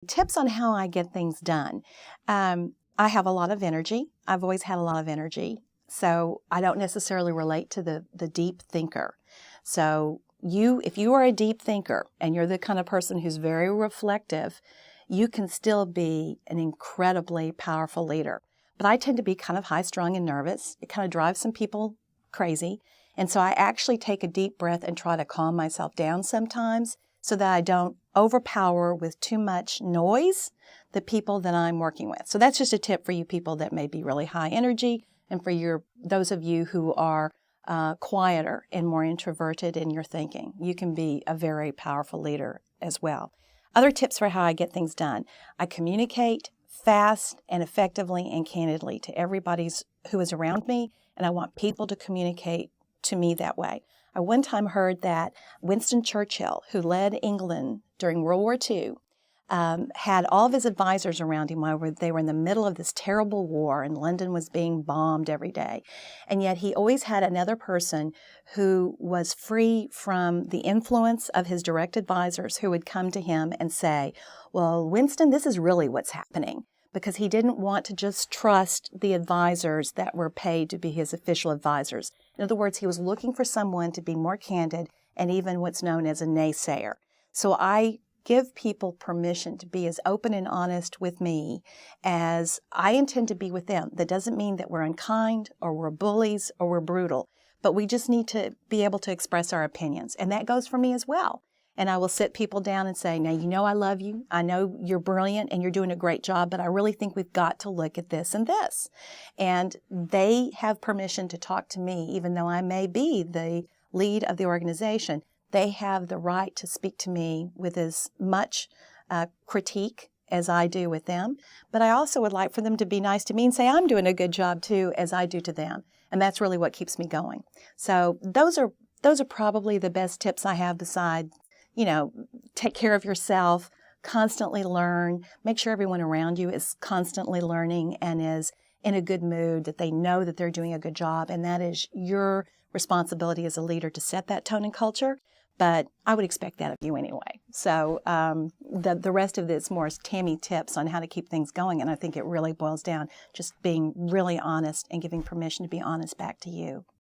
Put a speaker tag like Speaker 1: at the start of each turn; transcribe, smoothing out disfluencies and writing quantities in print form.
Speaker 1: Tips on how I get things done. I have a lot of energy. I've always had a lot of energy. So I don't necessarily relate to the deep thinker. So if you are a deep thinker and you're the kind of person who's very reflective, you can still be an incredibly powerful leader. But I tend to be kind of high-strung and nervous. It kind of drives some people crazy. And so I actually take a deep breath and try to calm myself down sometimes so that I don't overpower with too much noise the people that I'm working with. So that's just a tip for you people that may be really high energy, and for those of you who are quieter and more introverted in your thinking. You can be a very powerful leader as well. Other tips for how I get things done. I communicate fast and effectively and candidly to everybody who is around me, and I want people to communicate to me that way. I one time heard that Winston Churchill, who led England during World War II, had all of his advisors around him while they were in the middle of this terrible war, and London was being bombed every day. And yet he always had another person who was free from the influence of his direct advisors, who would come to him and say, well, Winston, this is really what's happening. Because he didn't want to just trust the advisors that were paid to be his official advisors. In other words, he was looking for someone to be more candid and even what's known as a naysayer. So I give people permission to be as open and honest with me as I intend to be with them. That doesn't mean that we're unkind or we're bullies or we're brutal, but we just need to be able to express our opinions. And that goes for me as well. And I will sit people down and say, now, you know I love you. I know you're brilliant and you're doing a great job, but I really think we've got to look at this and this. And they have permission to talk to me, even though I may be the lead of the organization. They have the right to speak to me with as much critique as I do with them. But I also would like for them to be nice to me and say I'm doing a good job too, as I do to them. And that's really what keeps me going. So those are probably the best tips I have besides, take care of yourself, constantly learn, make sure everyone around you is constantly learning and is in a good mood, that they know that they're doing a good job. And that is your responsibility as a leader to set that tone and culture. But I would expect that of you anyway. So the rest of this more is Tammie tips on how to keep things going. And I think it really boils down just being really honest and giving permission to be honest back to you.